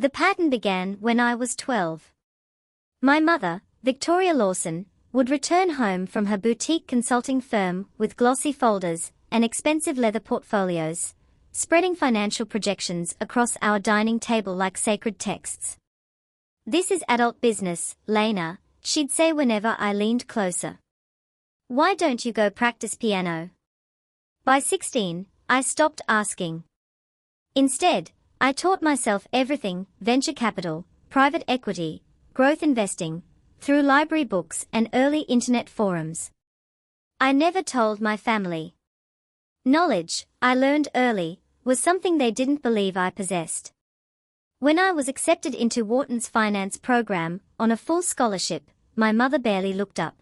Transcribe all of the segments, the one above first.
The pattern began when I was 12. My mother, Victoria Lawson, would return home from her boutique consulting firm with glossy folders and expensive leather portfolios, spreading financial projections across our dining table like sacred texts. "This is adult business, Lena," she'd say whenever I leaned closer. "Why don't you go practice piano?" By 16, I stopped asking. Instead, I taught myself everything: venture capital, private equity, growth investing, through library books and early internet forums. I never told my family. Knowledge, I learned early, was something they didn't believe I possessed. When I was accepted into Wharton's finance program on a full scholarship, my mother barely looked up.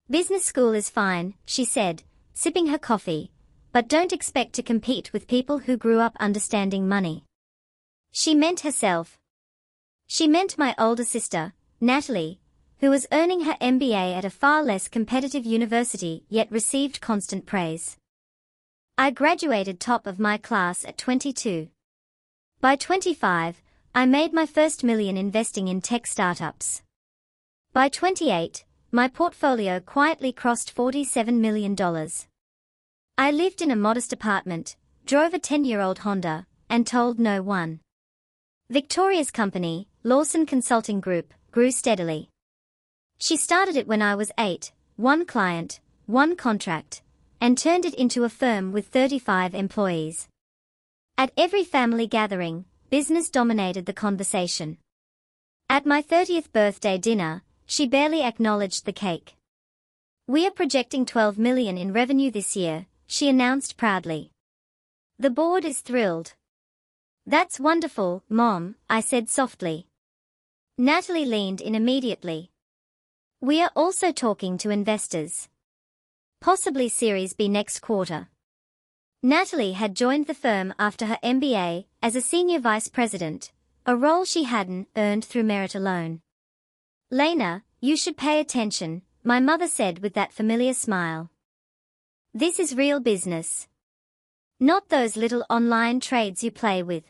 "Business school is fine," she said, sipping her coffee, "but don't expect to compete with people who grew up understanding money." She meant herself. She meant my older sister, Natalie, who was earning her MBA at a far less competitive university yet received constant praise. I graduated top of my class at 22. By 25, I made my first million investing in tech startups. By 28, my portfolio quietly crossed $47 million. I lived in a modest apartment, drove a 10-year-old Honda, and told no one. Victoria's company, Lawson Consulting Group, grew steadily. She started it when I was 8, one client, one contract, and turned it into a firm with 35 employees. At every family gathering, business dominated the conversation. At my 30th birthday dinner, she barely acknowledged the cake. "We are projecting $12 million in revenue this year," she announced proudly. "The board is thrilled." "That's wonderful, Mom," I said softly. Natalie leaned in immediately. "We are also talking to investors. Possibly Series B next quarter." Natalie had joined the firm after her MBA as a senior vice president, a role she hadn't earned through merit alone. "Lena, you should pay attention," my mother said with that familiar smile. "This is real business. Not those little online trades you play with."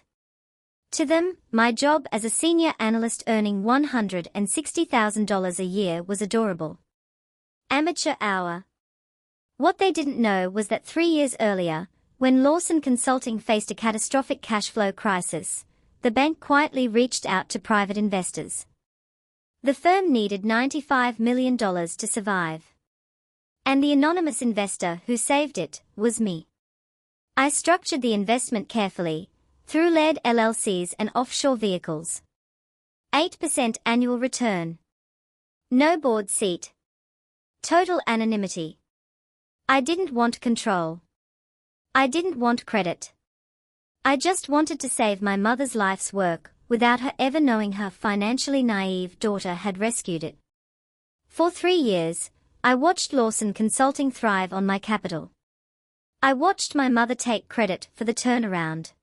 To them, my job as a senior analyst earning $160,000 a year was adorable. Amateur hour. What they didn't know was that 3 years earlier, when Lawson Consulting faced a catastrophic cash flow crisis, the bank quietly reached out to private investors. The firm needed $95 million to survive. And the anonymous investor who saved it was me. I structured the investment carefully, through led LLCs and offshore vehicles. 8% annual return. No board seat. Total anonymity. I didn't want control. I didn't want credit. I just wanted to save my mother's life's work, without her ever knowing her financially naive daughter had rescued it. For 3 years, I watched Lawson Consulting thrive on my capital. I watched my mother take credit for the turnaround.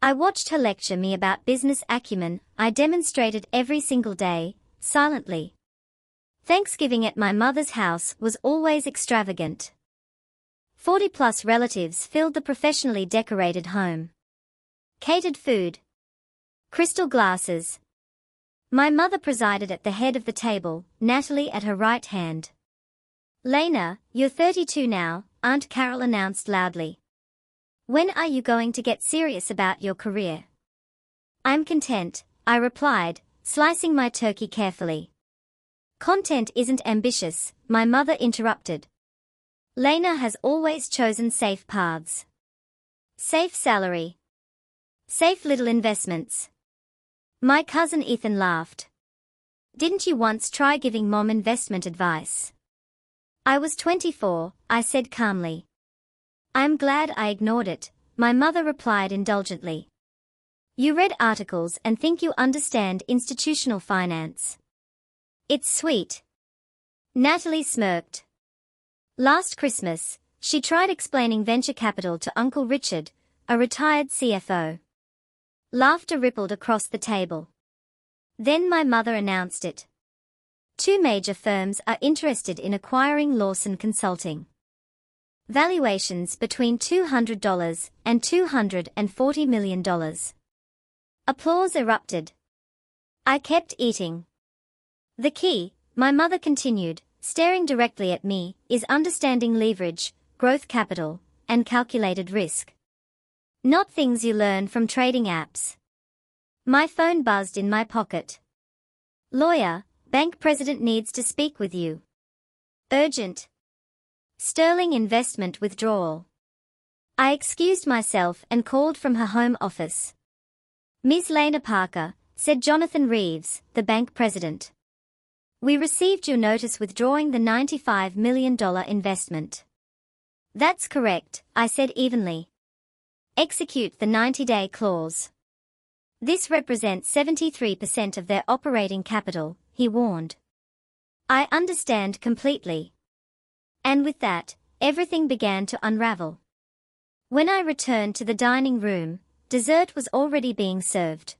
I watched her lecture me about business acumen I demonstrated every single day, silently. Thanksgiving at my mother's house was always extravagant. 40-plus relatives filled the professionally decorated home. Catered food. Crystal glasses. My mother presided at the head of the table, Natalie at her right hand. "Lena, you're 32 now," Aunt Carol announced loudly. "When are you going to get serious about your career?" "I'm content," I replied, slicing my turkey carefully. "Content isn't ambitious," my mother interrupted. "Lena has always chosen safe paths. Safe salary. Safe little investments." My cousin Ethan laughed. "Didn't you once try giving Mom investment advice?" "I was 24, I said calmly. "I'm glad I ignored it," my mother replied indulgently. "You read articles and think you understand institutional finance. It's sweet." Natalie smirked. Last Christmas, she tried explaining venture capital to Uncle Richard, a retired CFO. Laughter rippled across the table. Then my mother announced it. 2 major firms are interested in acquiring Lawson Consulting. Valuations between $200 and $240 million. Applause erupted. I kept eating. The key, my mother continued, staring directly at me, is understanding leverage, growth capital, and calculated risk. Not things you learn from trading apps. My phone buzzed in my pocket. Lawyer, bank president needs to speak with you. Urgent. Sterling investment withdrawal. I excused myself and called from her home office. Ms. Lena Parker, said Jonathan Reeves, the bank president. We received your notice withdrawing the $95 million investment. That's correct, I said evenly. Execute the 90-day clause. This represents 73% of their operating capital, he warned. I understand completely. And with that, everything began to unravel. When I returned to the dining room, dessert was already being served.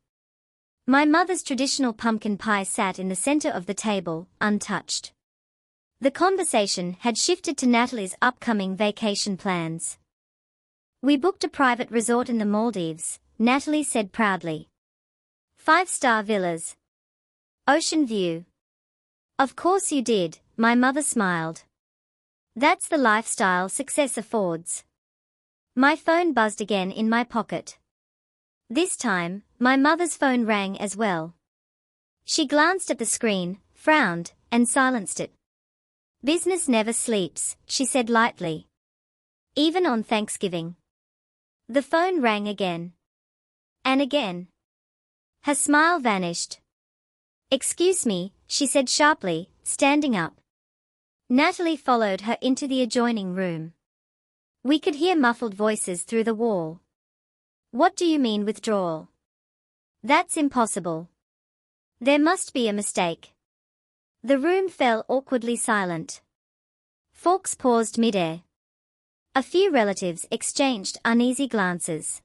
My mother's traditional pumpkin pie sat in the center of the table, untouched. The conversation had shifted to Natalie's upcoming vacation plans. We booked a private resort in the Maldives, Natalie said proudly. 5-star villas. Ocean view. Of course you did, my mother smiled. That's the lifestyle success affords. My phone buzzed again in my pocket. This time, my mother's phone rang as well. She glanced at the screen, frowned, and silenced it. Business never sleeps, she said lightly. Even on Thanksgiving. The phone rang again. And again. Her smile vanished. Excuse me, she said sharply, standing up. Natalie followed her into the adjoining room. We could hear muffled voices through the wall. What do you mean withdrawal? That's impossible. There must be a mistake. The room fell awkwardly silent. Forks paused midair. A few relatives exchanged uneasy glances.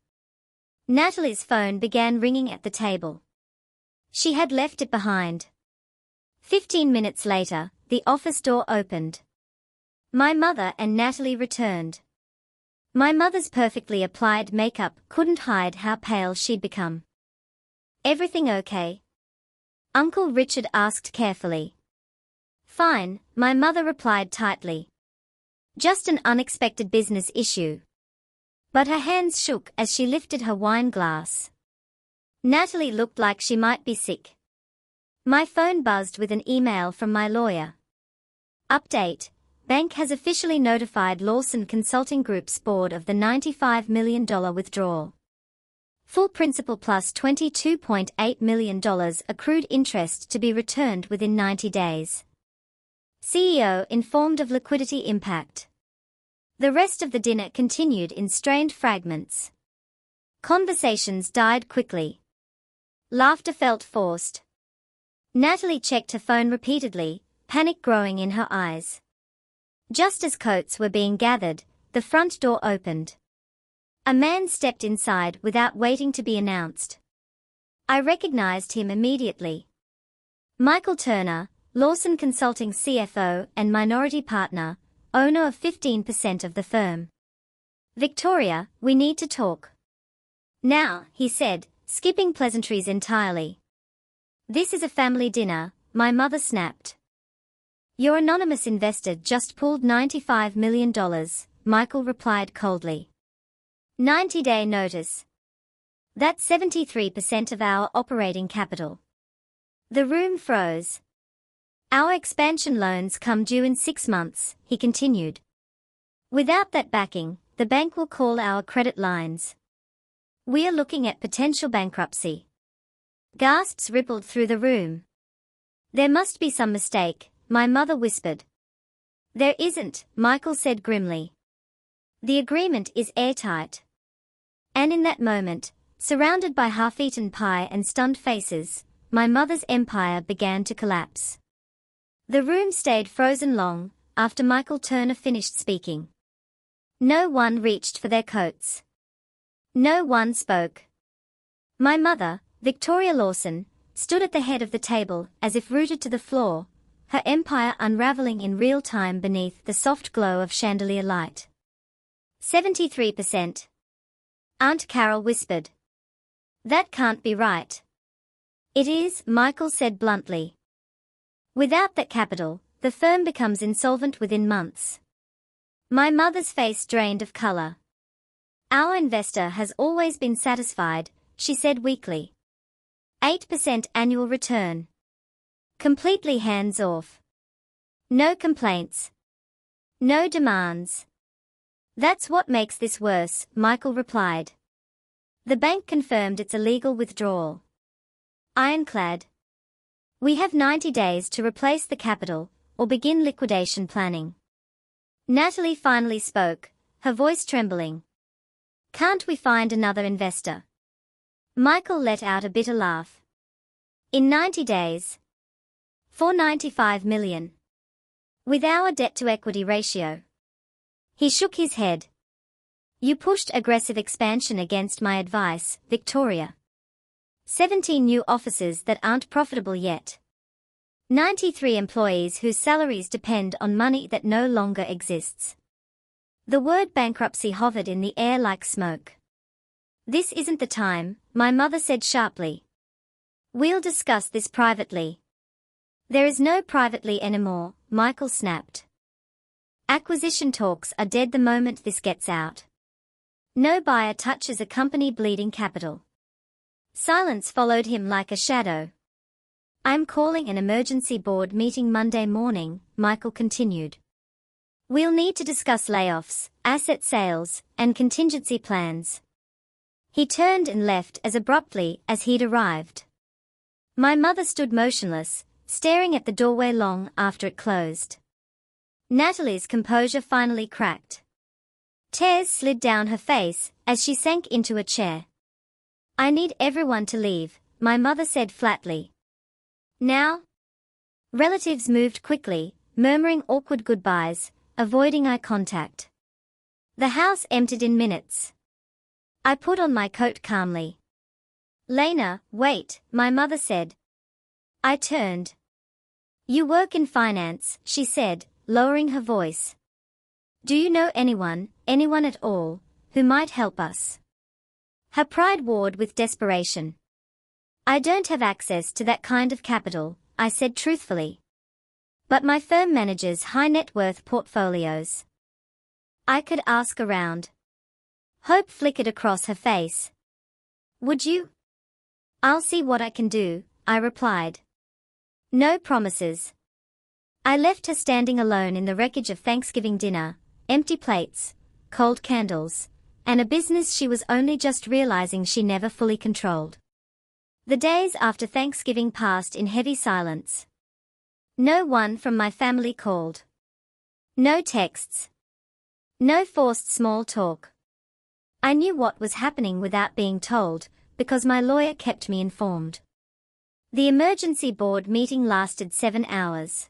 Natalie's phone began ringing at the table. She had left it behind. 15 minutes later, the office door opened. My mother and Natalie returned. My mother's perfectly applied makeup couldn't hide how pale she'd become. Everything okay? Uncle Richard asked carefully. Fine, my mother replied tightly. Just an unexpected business issue. But her hands shook as she lifted her wine glass. Natalie looked like she might be sick. My phone buzzed with an email from my lawyer. Update. Bank has officially notified Lawson Consulting Group's board of the $95 million withdrawal. Full principal plus $22.8 million accrued interest to be returned within 90 days. CEO informed of liquidity impact. The rest of the dinner continued in strained fragments. Conversations died quickly. Laughter felt forced. Natalie checked her phone repeatedly, panic growing in her eyes. Just as coats were being gathered, the front door opened. A man stepped inside without waiting to be announced. I recognized him immediately. Michael Turner, Lawson Consulting CFO and minority partner, owner of 15% of the firm. Victoria, we need to talk. Now, he said, skipping pleasantries entirely. This is a family dinner, my mother snapped. Your anonymous investor just pulled $95 million, Michael replied coldly. 90-day notice. That's 73% of our operating capital. The room froze. Our expansion loans come due in 6 months, he continued. Without that backing, the bank will call our credit lines. We are looking at potential bankruptcy. Gasps rippled through the room. There must be some mistake, my mother whispered. There isn't, Michael said grimly. The agreement is airtight. And in that moment, surrounded by half-eaten pie and stunned faces, my mother's empire began to collapse. The room stayed frozen long, after Michael Turner finished speaking. No one reached for their coats. No one spoke. My mother, Victoria Lawson, stood at the head of the table as if rooted to the floor, her empire unraveling in real time beneath the soft glow of chandelier light. 73%. Aunt Carol whispered. That can't be right. It is, Michael said bluntly. Without that capital, the firm becomes insolvent within months. My mother's face drained of color. Our investor has always been satisfied, she said weakly. 8% annual return. Completely hands-off. No complaints. No demands. That's what makes this worse, Michael replied. The bank confirmed it's a legal withdrawal. Ironclad. We have 90 days to replace the capital, or begin liquidation planning. Natalie finally spoke, her voice trembling. Can't we find another investor? Michael let out a bitter laugh. In 90 days. For $95 million. With our debt-to-equity ratio. He shook his head. You pushed aggressive expansion against my advice, Victoria. 17 new offices that aren't profitable yet. 93 employees whose salaries depend on money that no longer exists. The word bankruptcy hovered in the air like smoke. This isn't the time, my mother said sharply. We'll discuss this privately. There is no privately anymore, Michael snapped. Acquisition talks are dead the moment this gets out. No buyer touches a company bleeding capital. Silence followed him like a shadow. I'm calling an emergency board meeting Monday morning, Michael continued. We'll need to discuss layoffs, asset sales, and contingency plans. He turned and left as abruptly as he'd arrived. My mother stood motionless, staring at the doorway long after it closed. Natalie's composure finally cracked. Tears slid down her face as she sank into a chair. I need everyone to leave, my mother said flatly. Now? Relatives moved quickly, murmuring awkward goodbyes, avoiding eye contact. The house emptied in minutes. I put on my coat calmly. Lena, wait, my mother said. I turned. You work in finance, she said, lowering her voice. Do you know anyone at all, who might help us? Her pride warred with desperation. I don't have access to that kind of capital, I said truthfully. But my firm manages high net worth portfolios. I could ask around. Hope flickered across her face. Would you? I'll see what I can do, I replied. No promises. I left her standing alone in the wreckage of Thanksgiving dinner, empty plates, cold candles, and a business she was only just realizing she never fully controlled. The days after Thanksgiving passed in heavy silence. No one from my family called. No texts. No forced small talk. I knew what was happening without being told, because my lawyer kept me informed. The emergency board meeting lasted 7 hours.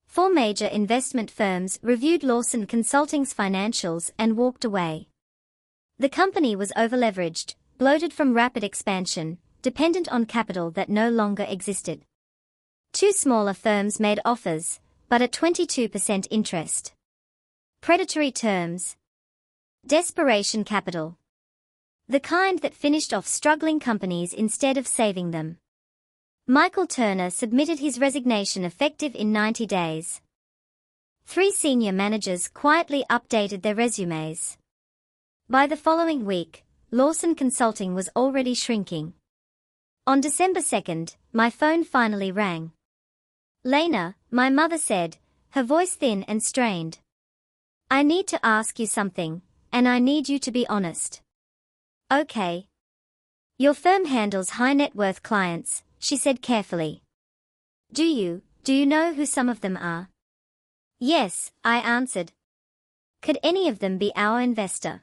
4 major investment firms reviewed Lawson Consulting's financials and walked away. The company was overleveraged, bloated from rapid expansion, dependent on capital that no longer existed. 2 smaller firms made offers, but at 22% interest. Predatory terms. Desperation capital. The kind that finished off struggling companies instead of saving them. Michael Turner submitted his resignation effective in 90 days. 3 senior managers quietly updated their resumes. By the following week, Lawson Consulting was already shrinking. On December 2nd, my phone finally rang. Lena, my mother said, her voice thin and strained. I need to ask you something, and I need you to be honest. Okay. Your firm handles high net worth clients, she said carefully. Do you know who some of them are? Yes, I answered. Could any of them be our investor?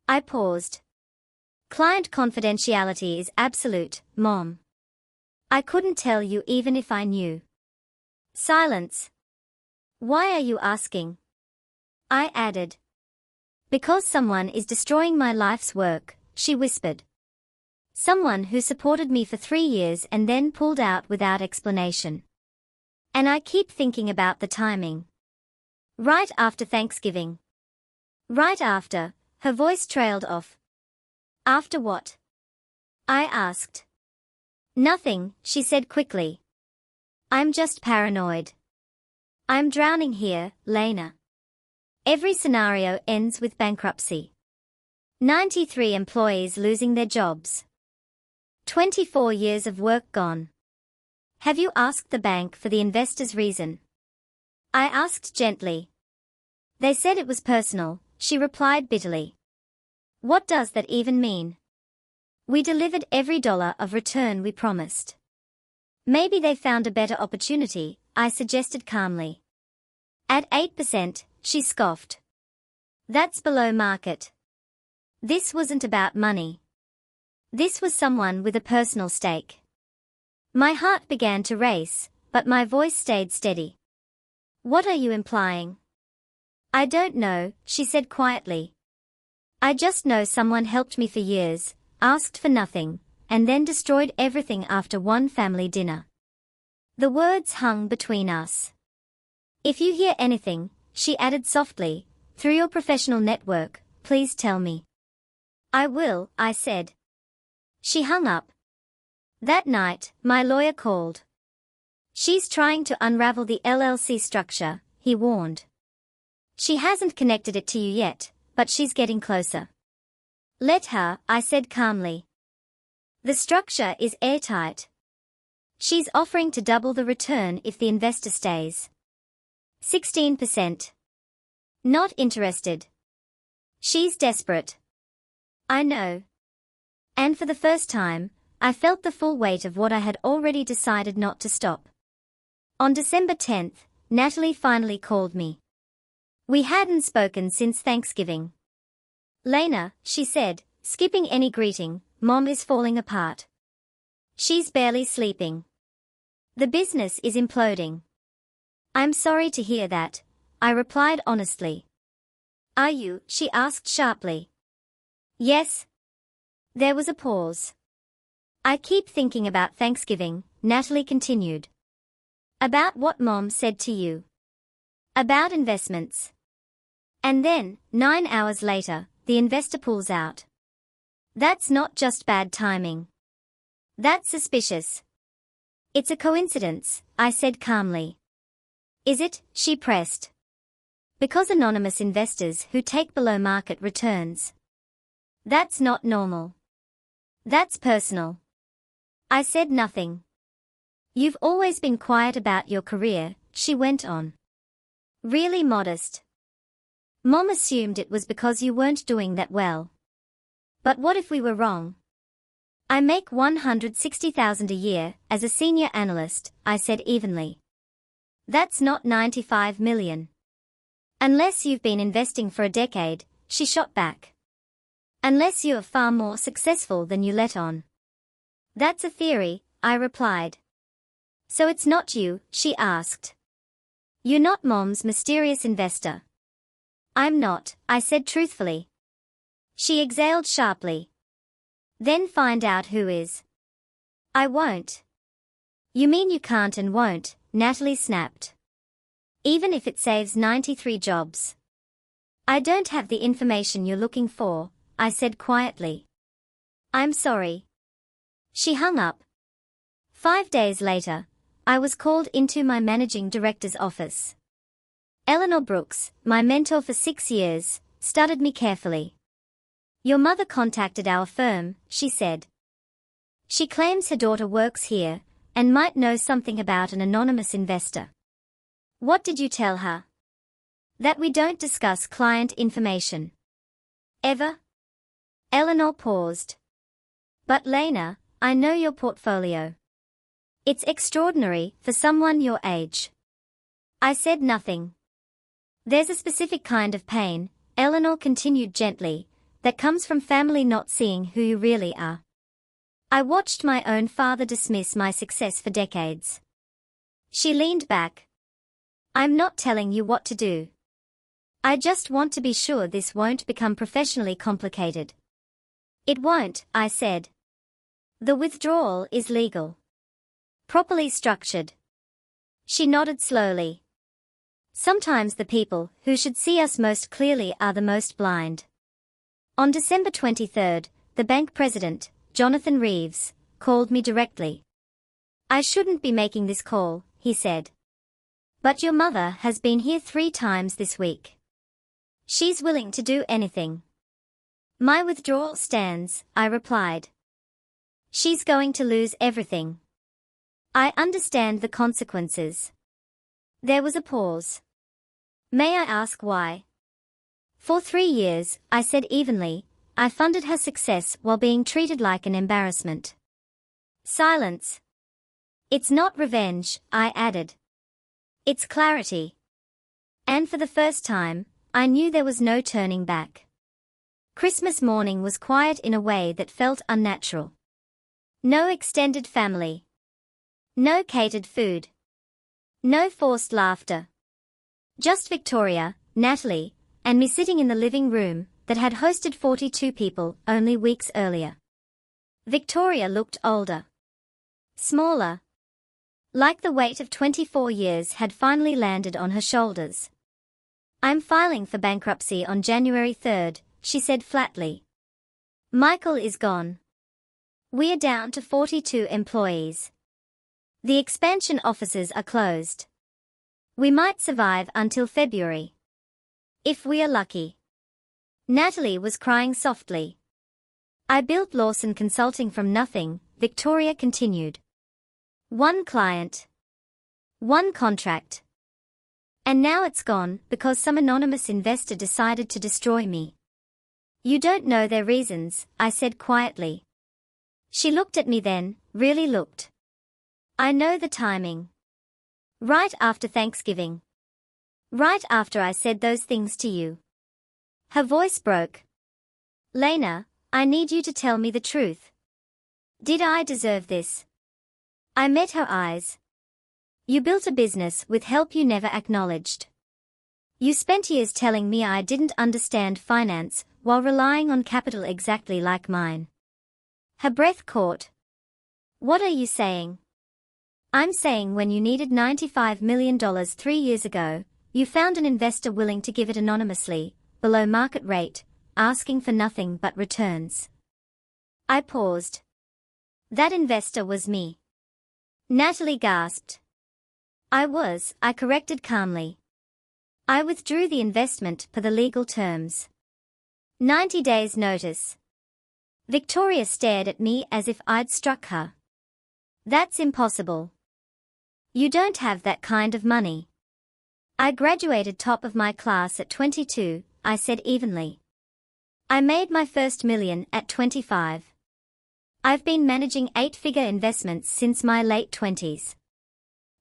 I paused. Client confidentiality is absolute, Mom. I couldn't tell you even if I knew. Silence. Why are you asking? I added. Because someone is destroying my life's work, she whispered. Someone who supported me for 3 years and then pulled out without explanation. And I keep thinking about the timing. Right after Thanksgiving. Right after, her voice trailed off. After what? I asked. Nothing, she said quickly. I'm just paranoid. I'm drowning here, Lena. Every scenario ends with bankruptcy. 93 employees losing their jobs. 24 years of work gone. Have you asked the bank for the investor's reason? I asked gently. They said it was personal, she replied bitterly. What does that even mean? We delivered every dollar of return we promised. Maybe they found a better opportunity, I suggested calmly. At 8%, she scoffed. That's below market. This wasn't about money. This was someone with a personal stake. My heart began to race, but my voice stayed steady. What are you implying? I don't know, she said quietly. I just know someone helped me for years, asked for nothing, and then destroyed everything after one family dinner. The words hung between us. If you hear anything, she added softly, through your professional network, please tell me. I will, I said. She hung up. That night, my lawyer called. She's trying to unravel the LLC structure, he warned. She hasn't connected it to you yet, but she's getting closer. Let her, I said calmly. The structure is airtight. She's offering to double the return if the investor stays. 16%. Not interested. She's desperate. I know. And for the first time, I felt the full weight of what I had already decided not to stop. On December 10th, Natalie finally called me. We hadn't spoken since Thanksgiving. Lena, she said, skipping any greeting, Mom is falling apart. She's barely sleeping. The business is imploding. I'm sorry to hear that, I replied honestly. Are you? She asked sharply. Yes. There was a pause. I keep thinking about Thanksgiving, Natalie continued. About what Mom said to you. About investments. And then, 9 hours later, the investor pulls out. That's not just bad timing. That's suspicious. It's a coincidence, I said calmly. Is it? She pressed. Because anonymous investors who take below market returns. That's not normal. That's personal. I said nothing. You've always been quiet about your career, she went on. Really modest. Mom assumed it was because you weren't doing that well. But what if we were wrong? I make $160,000 a year as a senior analyst, I said evenly. That's not $95 million. Unless you've been investing for a decade, she shot back. Unless you're far more successful than you let on. That's a theory, I replied. So it's not you, she asked. You're not Mom's mysterious investor. I'm not, I said truthfully. She exhaled sharply. Then find out who is. I won't. You mean you can't and won't, Natalie snapped. Even if it saves 93 jobs. I don't have the information you're looking for, I said quietly. I'm sorry. She hung up. 5 days later, I was called into my managing director's office. Eleanor Brooks, my mentor for 6 years, studied me carefully. Your mother contacted our firm, she said. She claims her daughter works here, and might know something about an anonymous investor. What did you tell her? That we don't discuss client information. Ever? Eleanor paused. But Lena, I know your portfolio. It's extraordinary for someone your age. I said nothing. There's a specific kind of pain, Eleanor continued gently, that comes from family not seeing who you really are. I watched my own father dismiss my success for decades. She leaned back. I'm not telling you what to do. I just want to be sure this won't become professionally complicated. It won't, I said. The withdrawal is legal. Properly structured. She nodded slowly. Sometimes the people who should see us most clearly are the most blind. On December 23rd, the bank president, Jonathan Reeves, called me directly. "I shouldn't be making this call," he said. "But your mother has been here 3 times this week. She's willing to do anything." "My withdrawal stands," I replied. "She's going to lose everything. I understand the consequences." There was a pause. "May I ask why?" "For 3 years," I said evenly, "I funded her success while being treated like an embarrassment." Silence. "It's not revenge," I added. "It's clarity." And for the first time, I knew there was no turning back. Christmas morning was quiet in a way that felt unnatural. No extended family. No catered food. No forced laughter. Just Victoria, Natalie, and me sitting in the living room that had hosted 42 people only weeks earlier. Victoria looked older. Smaller. Like the weight of 24 years had finally landed on her shoulders. "I'm filing for bankruptcy on January 3rd, she said flatly. "Michael is gone. We're down to 42 employees. The expansion offices are closed. We might survive until February. If we are lucky." Natalie was crying softly. "I built Lawson Consulting from nothing," Victoria continued. "1 client. 1 contract. And now it's gone because some anonymous investor decided to destroy me." "You don't know their reasons," I said quietly. She looked at me then, really looked. "I know the timing. Right after Thanksgiving. Right after I said those things to you." Her voice broke. "Lena, I need you to tell me the truth. Did I deserve this?" I met her eyes. "You built a business with help you never acknowledged. You spent years telling me I didn't understand finance while relying on capital exactly like mine." Her breath caught. "What are you saying?" "I'm saying when you needed $95 million 3 years ago, you found an investor willing to give it anonymously, below market rate, asking for nothing but returns." I paused. "That investor was me." Natalie gasped. I corrected calmly. "I withdrew the investment per the legal terms. 90 days notice." Victoria stared at me as if I'd struck her. "That's impossible. You don't have that kind of money." "I graduated top of my class at 22, I said evenly. "I made my first million at 25. I've been managing 8-figure investments since my late 20s.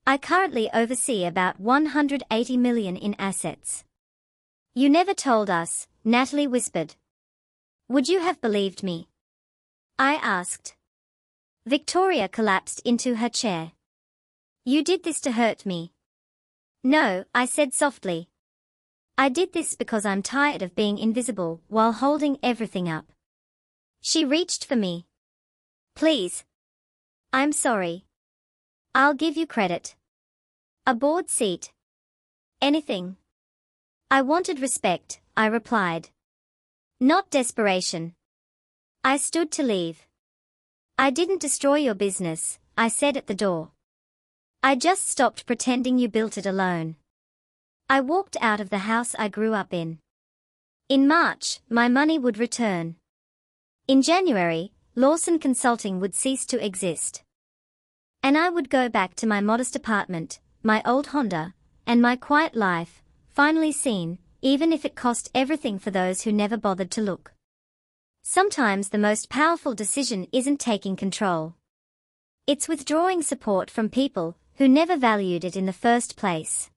I currently oversee about $180 million in assets." "You never told us," Natalie whispered. "Would you have believed me?" I asked. Victoria collapsed into her chair. "You did this to hurt me." "No," I said softly. "I did this because I'm tired of being invisible while holding everything up." She reached for me. "Please." "I'm sorry. I'll give you credit. A board seat. Anything." "I wanted respect," I replied. "Not desperation." I stood to leave. "I didn't destroy your business," I said at the door. "I just stopped pretending you built it alone." I walked out of the house I grew up in. In March, my money would return. In January, Lawson Consulting would cease to exist. And I would go back to my modest apartment, my old Honda, and my quiet life, finally seen, even if it cost everything for those who never bothered to look. Sometimes the most powerful decision isn't taking control. It's withdrawing support from people who never valued it in the first place.